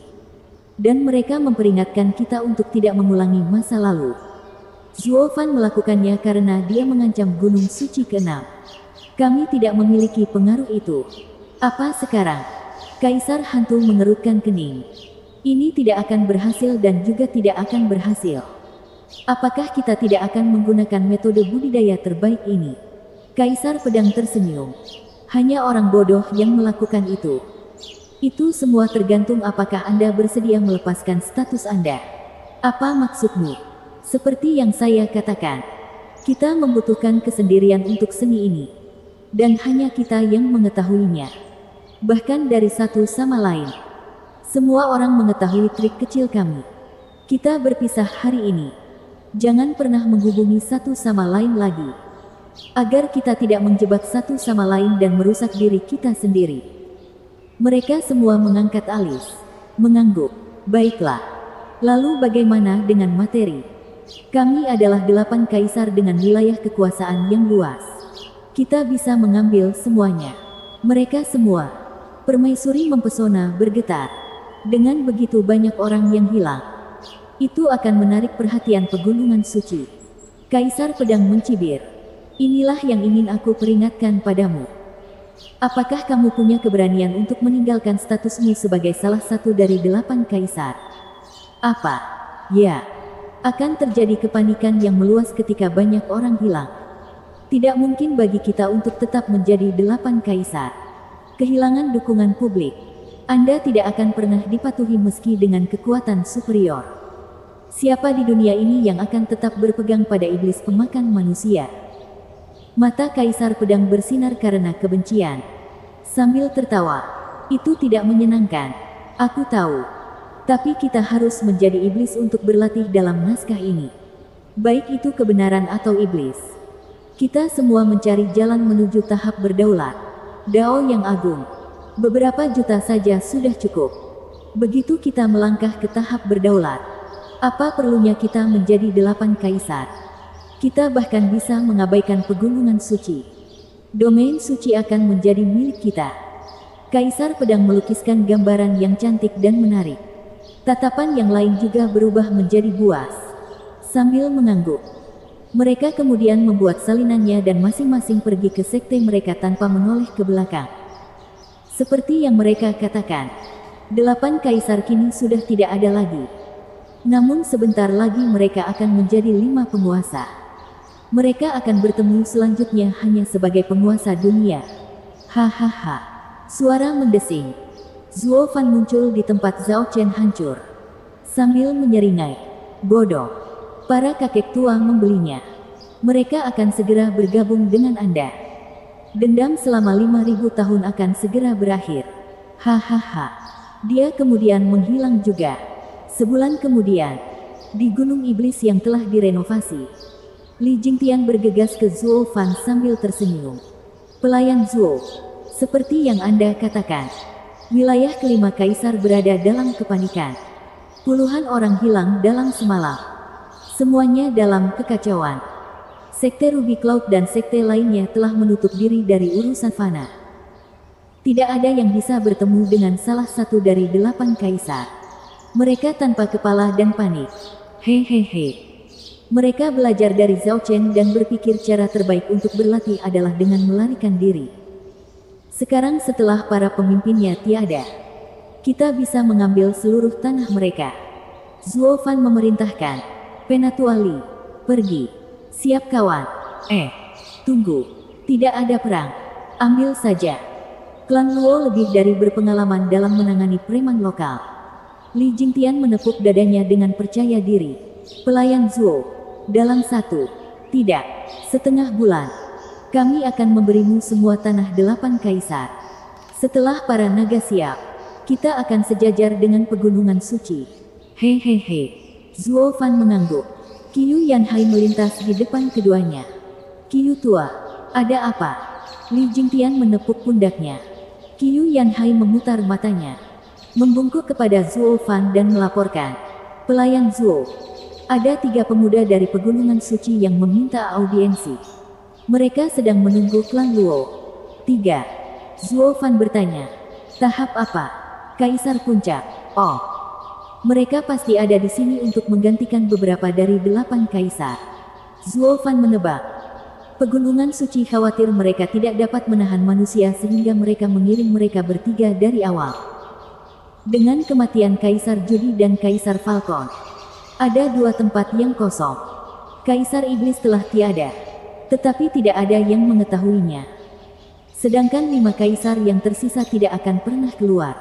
Dan mereka memperingatkan kita untuk tidak mengulangi masa lalu. Zhuo Fan melakukannya karena dia mengancam Gunung Suci ke-6. Kami tidak memiliki pengaruh itu. Apa sekarang? Kaisar Hantu mengerutkan kening. Ini tidak akan berhasil dan juga tidak akan berhasil. Apakah kita tidak akan menggunakan metode budidaya terbaik ini? Kaisar Pedang tersenyum. Hanya orang bodoh yang melakukan itu. Itu semua tergantung apakah Anda bersedia melepaskan status Anda. Apa maksudmu? Seperti yang saya katakan, kita membutuhkan kesendirian untuk seni ini. Dan hanya kita yang mengetahuinya. Bahkan dari satu sama lain. Semua orang mengetahui trik kecil kami. Kita berpisah hari ini. Jangan pernah menghubungi satu sama lain lagi. Agar kita tidak menjebak satu sama lain dan merusak diri kita sendiri. Mereka semua mengangkat alis. Mengangguk. Baiklah. Lalu bagaimana dengan materi? Kami adalah 8 kaisar dengan wilayah kekuasaan yang luas. Kita bisa mengambil semuanya. Mereka semua. Permaisuri mempesona bergetar. Dengan begitu banyak orang yang hilang, itu akan menarik perhatian pegunungan suci. Kaisar Pedang mencibir. Inilah yang ingin aku peringatkan padamu. Apakah kamu punya keberanian untuk meninggalkan statusmu sebagai salah satu dari 8 kaisar? Apa? Ya. Akan terjadi kepanikan yang meluas ketika banyak orang hilang. Tidak mungkin bagi kita untuk tetap menjadi 8 kaisar. Kehilangan dukungan publik. Anda tidak akan pernah dipatuhi meski dengan kekuatan superior. Siapa di dunia ini yang akan tetap berpegang pada iblis pemakan manusia? Mata Kaisar Pedang bersinar karena kebencian. Sambil tertawa, itu tidak menyenangkan. Aku tahu. Tapi kita harus menjadi iblis untuk berlatih dalam naskah ini. Baik itu kebenaran atau iblis. Kita semua mencari jalan menuju tahap berdaulat. Dao yang agung. Beberapa juta saja sudah cukup. Begitu kita melangkah ke tahap berdaulat, apa perlunya kita menjadi 8 kaisar? Kita bahkan bisa mengabaikan pegunungan suci. Domain suci akan menjadi milik kita. Kaisar Pedang melukiskan gambaran yang cantik dan menarik. Tatapan yang lain juga berubah menjadi buas. Sambil mengangguk, mereka kemudian membuat salinannya dan masing-masing pergi ke sekte mereka tanpa menoleh ke belakang. Seperti yang mereka katakan, 8 kaisar kini sudah tidak ada lagi. Namun sebentar lagi mereka akan menjadi 5 penguasa. Mereka akan bertemu selanjutnya hanya sebagai penguasa dunia. Hahaha. Suara mendesing. Zuo Fan muncul di tempat Zhao Chen hancur. Sambil menyeringai. Bodoh. Para kakek tua membelinya. Mereka akan segera bergabung dengan Anda. Dendam selama 5.000 tahun akan segera berakhir. Hahaha. Dia kemudian menghilang juga. Sebulan kemudian, di Gunung Iblis yang telah direnovasi, Li Jingtian bergegas ke Zuo Fan sambil tersenyum. Pelayan Zuo, seperti yang Anda katakan, wilayah kelima kaisar berada dalam kepanikan. Puluhan orang hilang dalam semalam. Semuanya dalam kekacauan. Sekte Ruby Cloud dan sekte lainnya telah menutup diri dari urusan fana. Tidak ada yang bisa bertemu dengan salah satu dari 8 kaisar. Mereka tanpa kepala dan panik. Hehehe. Mereka belajar dari Zhao Chen dan berpikir cara terbaik untuk berlatih adalah dengan melarikan diri. Sekarang setelah para pemimpinnya tiada, kita bisa mengambil seluruh tanah mereka. Zuo Fan memerintahkan. Penatua Li, pergi. Siap kawan. Tunggu. Tidak ada perang. Ambil saja. Klan Luo lebih dari berpengalaman dalam menangani preman lokal. Li Jingtian menepuk dadanya dengan percaya diri. Pelayan Zuo, dalam 1, tidak, setengah bulan, kami akan memberimu semua tanah 8 kaisar. Setelah para naga siap, kita akan sejajar dengan pegunungan suci. Hehehe. Zuo Fan mengangguk. Qiu Yanhai melintas di depan keduanya. Qiu tua, ada apa? Li Jingtian menepuk pundaknya. Qiu Yanhai memutar matanya, membungkuk kepada Zuo Fan dan melaporkan. Pelayan Zuo, ada 3 pemuda dari pegunungan suci yang meminta audiensi. Mereka sedang menunggu klan Luo. 3. Zuo Fan bertanya. Tahap apa? Kaisar Puncak. Oh. Mereka pasti ada di sini untuk menggantikan beberapa dari 8 kaisar. Zuo Fan menebak. Pegunungan suci khawatir mereka tidak dapat menahan manusia sehingga mereka mengirim mereka bertiga dari awal. Dengan kematian Kaisar Judi dan Kaisar Falcon, ada 2 tempat yang kosong. Kaisar Iblis telah tiada, tetapi tidak ada yang mengetahuinya. Sedangkan 5 kaisar yang tersisa tidak akan pernah keluar.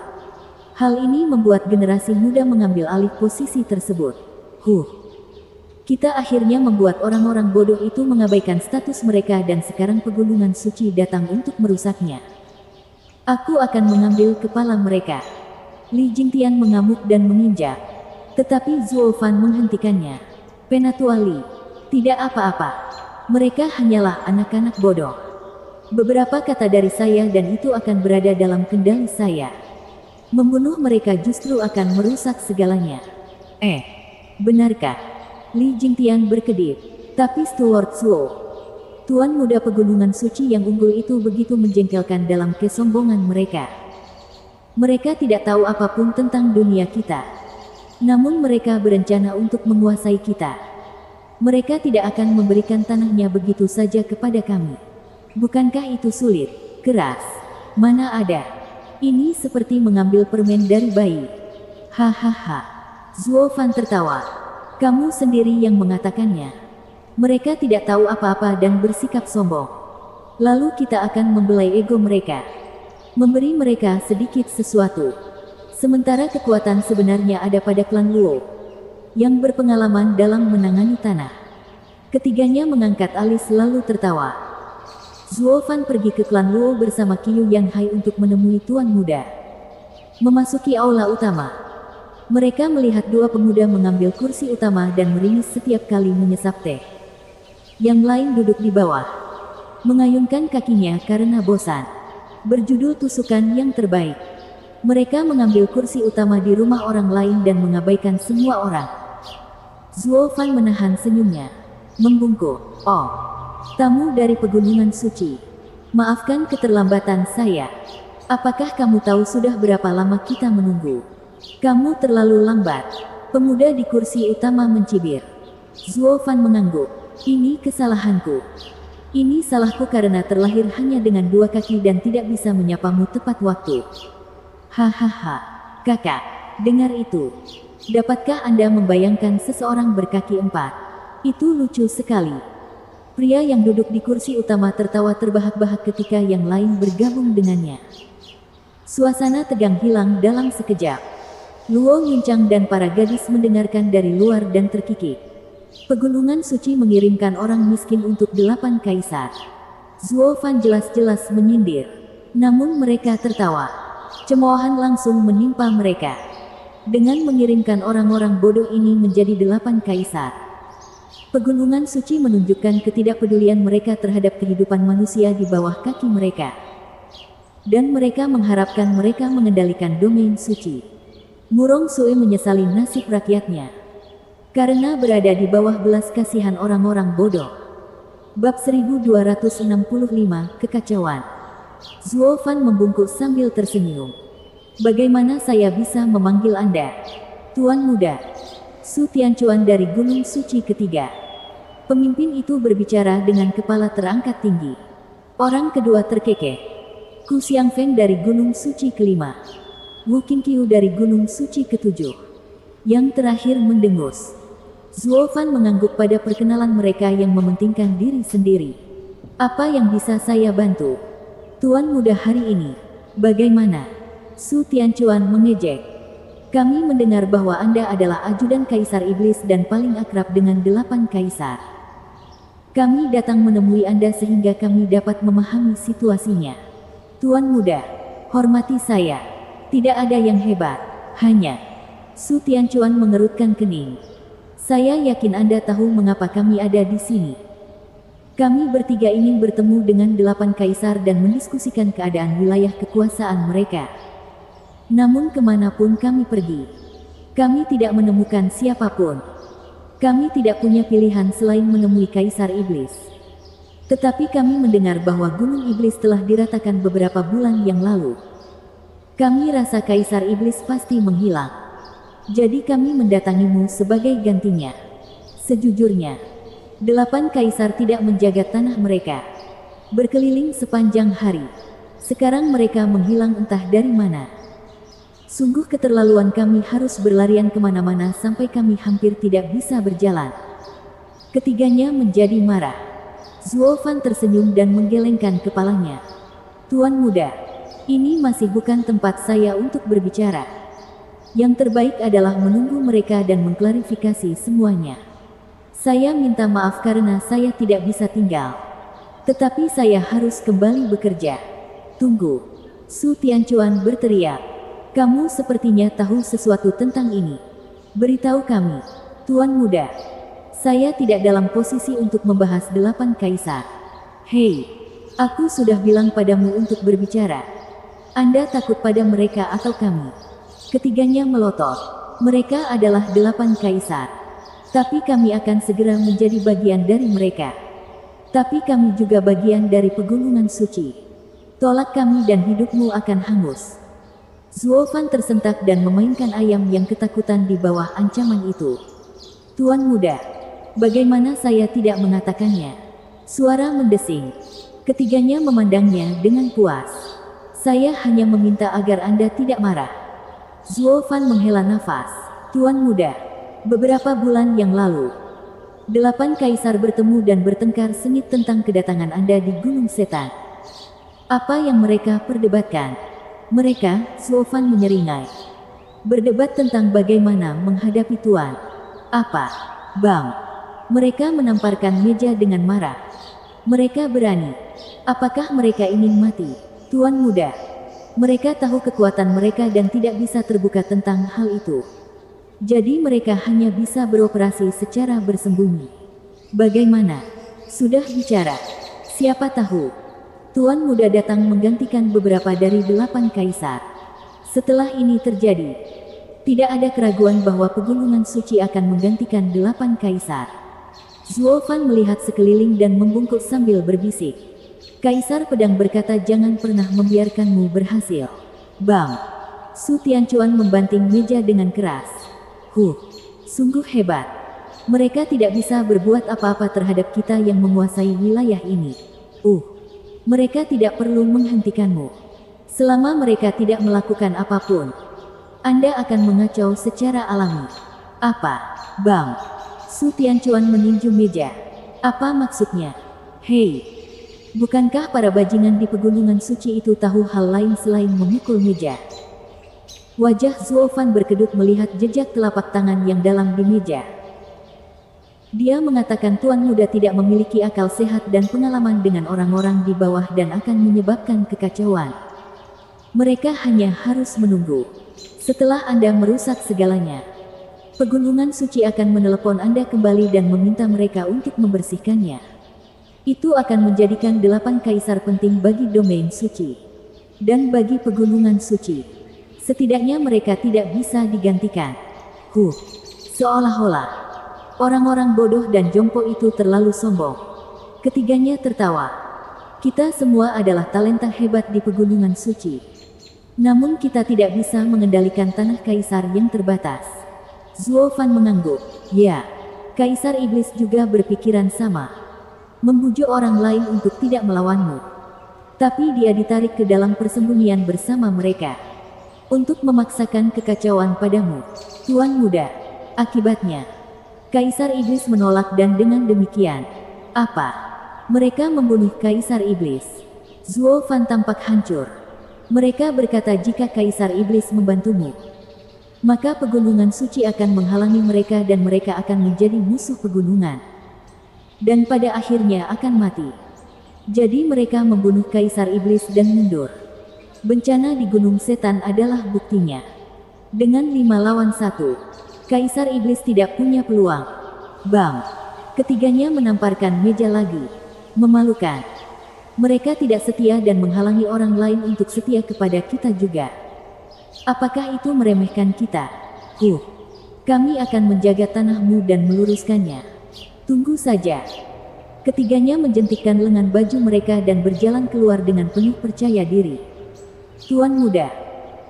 Hal ini membuat generasi muda mengambil alih posisi tersebut. Kita akhirnya membuat orang-orang bodoh itu mengabaikan status mereka dan sekarang pegunungan suci datang untuk merusaknya. Aku akan mengambil kepala mereka. Li Jingtian mengamuk dan menginjak. Tetapi Zuo Fan menghentikannya. Penatua Li, tidak apa-apa. Mereka hanyalah anak-anak bodoh. Beberapa kata dari saya dan itu akan berada dalam kendali saya. Membunuh mereka justru akan merusak segalanya. Benarkah? Li Jingtian berkedip. Tapi Steward Zuo, Tuan muda pegunungan suci yang unggul itu begitu menjengkelkan dalam kesombongan mereka. Mereka tidak tahu apapun tentang dunia kita. Namun mereka berencana untuk menguasai kita. Mereka tidak akan memberikan tanahnya begitu saja kepada kami. Bukankah itu sulit, keras? Mana ada. Ini seperti mengambil permen dari bayi. Hahaha. Zuo Fan tertawa. Kamu sendiri yang mengatakannya. Mereka tidak tahu apa-apa dan bersikap sombong. Lalu kita akan membelai ego mereka. Memberi mereka sedikit sesuatu. Sementara kekuatan sebenarnya ada pada klan Luo, yang berpengalaman dalam menangani tanah. Ketiganya mengangkat alis lalu tertawa. Zuo Fan pergi ke klan Luo bersama Qiu Yang Hai untuk menemui Tuan Muda. Memasuki aula utama. Mereka melihat dua pemuda mengambil kursi utama dan meringis setiap kali menyesap teh. Yang lain duduk di bawah, mengayunkan kakinya karena bosan. Berjudul tusukan yang terbaik. Mereka mengambil kursi utama di rumah orang lain dan mengabaikan semua orang. Zuo Fan menahan senyumnya. Membungkuk. Oh, tamu dari pegunungan suci. Maafkan keterlambatan saya. Apakah kamu tahu sudah berapa lama kita menunggu? Kamu terlalu lambat. Pemuda di kursi utama mencibir. Zuo Fan mengangguk. Ini kesalahanku. Ini salahku karena terlahir hanya dengan dua kaki dan tidak bisa menyapamu tepat waktu. Hahaha. Kakak, dengar itu. Dapatkah Anda membayangkan seseorang berkaki empat? Itu lucu sekali. Pria yang duduk di kursi utama tertawa terbahak-bahak ketika yang lain bergabung dengannya. Suasana tegang hilang dalam sekejap. Luo Yuncang dan para gadis mendengarkan dari luar dan terkikik. Pegunungan suci mengirimkan orang miskin untuk 8 kaisar. Zuo Fan jelas-jelas menyindir. Namun mereka tertawa. Cemoohan langsung menimpa mereka. Dengan mengirimkan orang-orang bodoh ini menjadi 8 kaisar. Pegunungan suci menunjukkan ketidakpedulian mereka terhadap kehidupan manusia di bawah kaki mereka. Dan mereka mengharapkan mereka mengendalikan domain suci. Murong Sue menyesali nasib rakyatnya. Karena berada di bawah belas kasihan orang-orang bodoh. Bab 1265 Kekacauan. Zuo Fan membungkuk sambil tersenyum. Bagaimana saya bisa memanggil Anda? Tuan Muda. Su Tianchuan dari Gunung Suci Ketiga. Pemimpin itu berbicara dengan kepala terangkat tinggi. Orang kedua terkekeh. Ku Xiangfeng dari Gunung Suci Kelima. Wu Qingqiu dari Gunung Suci Ketujuh. Yang terakhir mendengus. Zuo Fan mengangguk pada perkenalan mereka yang mementingkan diri sendiri. Apa yang bisa saya bantu? Tuan Muda hari ini. Bagaimana? Su Tianchuan mengejek. Kami mendengar bahwa Anda adalah ajudan Kaisar Iblis dan paling akrab dengan 8 kaisar. Kami datang menemui Anda sehingga kami dapat memahami situasinya. Tuan Muda, hormati saya. Tidak ada yang hebat, hanya... Su Tianchuan mengerutkan kening. Saya yakin Anda tahu mengapa kami ada di sini. Kami bertiga ingin bertemu dengan 8 kaisar dan mendiskusikan keadaan wilayah kekuasaan mereka. Namun kemanapun kami pergi, kami tidak menemukan siapapun. Kami tidak punya pilihan selain menemui Kaisar Iblis. Tetapi kami mendengar bahwa Gunung Iblis telah diratakan beberapa bulan yang lalu. Kami rasa Kaisar Iblis pasti menghilang. Jadi kami mendatangimu sebagai gantinya. Sejujurnya, 8 kaisar tidak menjaga tanah mereka. Berkeliling sepanjang hari. Sekarang mereka menghilang entah dari mana. Sungguh keterlaluan kami harus berlarian kemana-mana sampai kami hampir tidak bisa berjalan. Ketiganya menjadi marah. Zuo Fan tersenyum dan menggelengkan kepalanya. Tuan Muda, ini masih bukan tempat saya untuk berbicara. Yang terbaik adalah menunggu mereka dan mengklarifikasi semuanya. Saya minta maaf karena saya tidak bisa tinggal. Tetapi saya harus kembali bekerja. Tunggu. Su Tianchuan berteriak. Kamu sepertinya tahu sesuatu tentang ini. Beritahu kami. Tuan Muda. Saya tidak dalam posisi untuk membahas 8 kaisar. Hei. Aku sudah bilang padamu untuk berbicara. Anda takut pada mereka atau kami? Ketiganya melotot. Mereka adalah 8 kaisar. Tapi kami akan segera menjadi bagian dari mereka. Tapi kami juga bagian dari pegunungan suci. Tolak kami dan hidupmu akan hangus. Zuo Fan tersentak dan memainkan ayam yang ketakutan di bawah ancaman itu. Tuan muda, bagaimana saya tidak mengatakannya? Suara mendesing. Ketiganya memandangnya dengan puas. Saya hanya meminta agar Anda tidak marah. Zuo Fan menghela nafas. Tuan muda, beberapa bulan yang lalu, 8 kaisar bertemu dan bertengkar sengit tentang kedatangan Anda di Gunung Setan. Apa yang mereka perdebatkan? Mereka, Zuo Fan menyeringai, berdebat tentang bagaimana menghadapi Tuan. Apa? Bang. Mereka menamparkan meja dengan marah. Mereka berani. Apakah mereka ingin mati? Tuan muda. Mereka tahu kekuatan mereka dan tidak bisa terbuka tentang hal itu. Jadi mereka hanya bisa beroperasi secara bersembunyi. Bagaimana? Sudah bicara. Siapa tahu Tuan muda datang menggantikan beberapa dari 8 kaisar. Setelah ini terjadi, tidak ada keraguan bahwa pegunungan suci akan menggantikan 8 kaisar. Zuo Fan melihat sekeliling dan membungkuk sambil berbisik. Kaisar Pedang berkata, jangan pernah membiarkanmu berhasil. Bang. Su Tianchuan membanting meja dengan keras. Sungguh hebat. Mereka tidak bisa berbuat apa-apa terhadap kita yang menguasai wilayah ini. Mereka tidak perlu menghentikanmu. Selama mereka tidak melakukan apapun, Anda akan mengacau secara alami. Apa, Bang? Su Tianchuan meninju meja. Apa maksudnya? Hei, bukankah para bajingan di pegunungan suci itu tahu hal lain selain memukul meja? Wajah Zuo Fan berkedut melihat jejak telapak tangan yang dalam di meja. Dia mengatakan Tuan muda tidak memiliki akal sehat dan pengalaman dengan orang-orang di bawah dan akan menyebabkan kekacauan. Mereka hanya harus menunggu. Setelah Anda merusak segalanya, pegunungan suci akan menelepon Anda kembali dan meminta mereka untuk membersihkannya. Itu akan menjadikan 8 kaisar penting bagi domain suci. Dan bagi pegunungan suci. Setidaknya mereka tidak bisa digantikan. Seolah-olah orang-orang bodoh dan jompo itu terlalu sombong. Ketiganya tertawa. Kita semua adalah talenta hebat di pegunungan suci. Namun kita tidak bisa mengendalikan tanah kaisar yang terbatas. Zuo Fan mengangguk. Ya, Kaisar Iblis juga berpikiran sama. Membujuk orang lain untuk tidak melawanmu. Tapi dia ditarik ke dalam persembunyian bersama mereka. Untuk memaksakan kekacauan padamu. Tuan muda. Akibatnya, Kaisar Iblis menolak dan dengan demikian, apa? Mereka membunuh Kaisar Iblis. Zuo Fan tampak hancur. Mereka berkata jika Kaisar Iblis membantumu, maka pegunungan suci akan menghalangi mereka dan mereka akan menjadi musuh pegunungan. Dan pada akhirnya akan mati. Jadi mereka membunuh Kaisar Iblis dan mundur. Bencana di Gunung Setan adalah buktinya. Dengan 5 lawan 1. Kaisar Iblis tidak punya peluang. Bang. Ketiganya menamparkan meja lagi. Memalukan. Mereka tidak setia dan menghalangi orang lain untuk setia kepada kita juga. Apakah itu meremehkan kita? Kami akan menjaga tanahmu dan meluruskannya. Tunggu saja. Ketiganya menjentikkan lengan baju mereka dan berjalan keluar dengan penuh percaya diri. Tuan muda.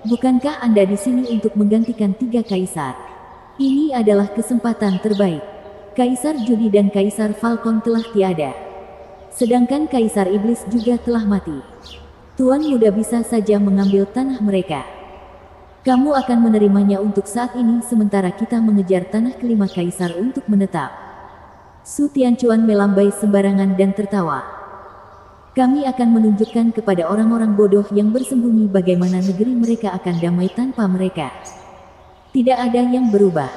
Bukankah Anda di sini untuk menggantikan 3 kaisar? Ini adalah kesempatan terbaik. Kaisar Judi dan Kaisar Falcon telah tiada. Sedangkan Kaisar Iblis juga telah mati. Tuan muda bisa saja mengambil tanah mereka. Kamu akan menerimanya untuk saat ini sementara kita mengejar tanah kelima kaisar untuk menetap. Su Tianchuan melambai sembarangan dan tertawa. Kami akan menunjukkan kepada orang-orang bodoh yang bersembunyi bagaimana negeri mereka akan damai tanpa mereka. Tidak ada yang berubah.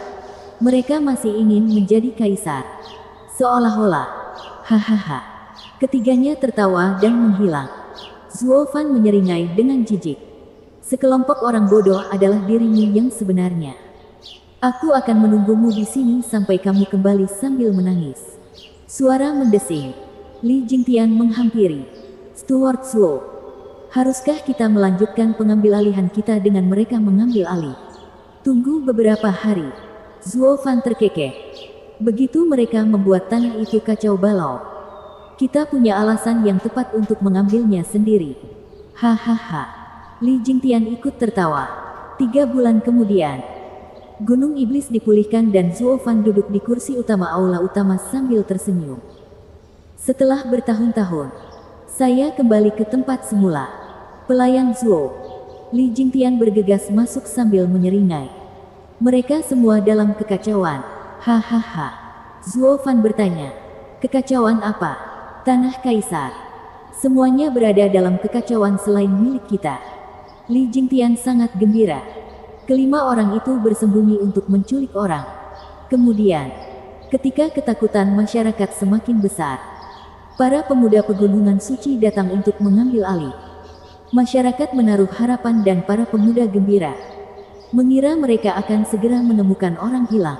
Mereka masih ingin menjadi kaisar. Seolah-olah. Hahaha. Ketiganya tertawa dan menghilang. Zuo Fan menyeringai dengan jijik. Sekelompok orang bodoh adalah dirimu yang sebenarnya. Aku akan menunggumu di sini sampai kamu kembali sambil menangis. Suara mendesing. Li Jingtian menghampiri. Steward Zuo. Haruskah kita melanjutkan pengambil alihan kita dengan mereka mengambil alih? Tunggu beberapa hari. Zuo Fan terkekeh. Begitu mereka membuat tanah itu kacau balau. Kita punya alasan yang tepat untuk mengambilnya sendiri. Hahaha. Li Jingtian ikut tertawa. 3 bulan kemudian, Gunung Iblis dipulihkan dan Zuo Fan duduk di kursi utama aula utama sambil tersenyum. Setelah bertahun-tahun, saya kembali ke tempat semula. Pelayan Zuo. Li Jingtian bergegas masuk sambil menyeringai. Mereka semua dalam kekacauan. Hahaha. Zuo Fan bertanya. Kekacauan apa? Tanah Kaisar. Semuanya berada dalam kekacauan selain milik kita. Li Jingtian sangat gembira. Kelima orang itu bersembunyi untuk menculik orang. Kemudian, ketika ketakutan masyarakat semakin besar, para pemuda pegunungan suci datang untuk mengambil alih. Masyarakat menaruh harapan dan para pemuda gembira, mengira mereka akan segera menemukan orang hilang.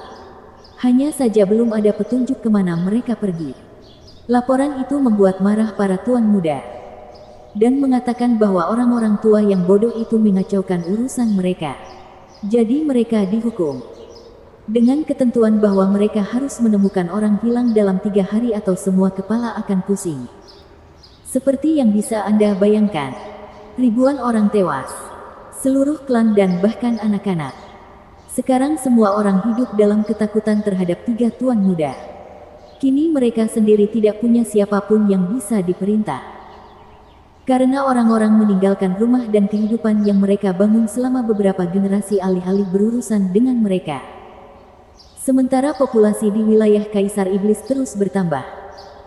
Hanya saja belum ada petunjuk kemana mereka pergi. Laporan itu membuat marah para tuan muda, dan mengatakan bahwa orang-orang tua yang bodoh itu mengacaukan urusan mereka. Jadi mereka dihukum dengan ketentuan bahwa mereka harus menemukan orang hilang dalam 3 hari atau semua kepala akan pusing. Seperti yang bisa Anda bayangkan, ribuan orang tewas, seluruh klan dan bahkan anak-anak. Sekarang semua orang hidup dalam ketakutan terhadap 3 tuan muda. Kini mereka sendiri tidak punya siapapun yang bisa diperintah. Karena orang-orang meninggalkan rumah dan kehidupan yang mereka bangun selama beberapa generasi alih-alih berurusan dengan mereka. Sementara populasi di wilayah Kaisar Iblis terus bertambah.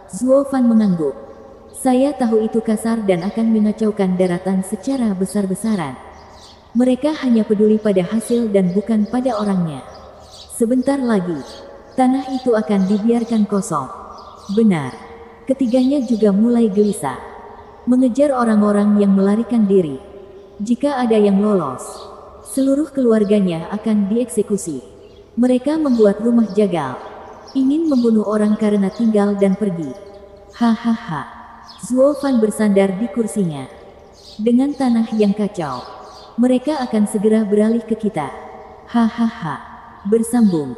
Zuo Fan mengangguk. Saya tahu itu kasar dan akan mengacaukan daratan secara besar-besaran. Mereka hanya peduli pada hasil dan bukan pada orangnya. Sebentar lagi, tanah itu akan dibiarkan kosong. Benar. Ketiganya juga mulai gelisah, mengejar orang-orang yang melarikan diri. Jika ada yang lolos, seluruh keluarganya akan dieksekusi. Mereka membuat rumah jagal, ingin membunuh orang karena tinggal dan pergi. Hahaha. Zuo Fan bersandar di kursinya. Dengan tanah yang kacau, mereka akan segera beralih ke kita. Hahaha. Bersambung.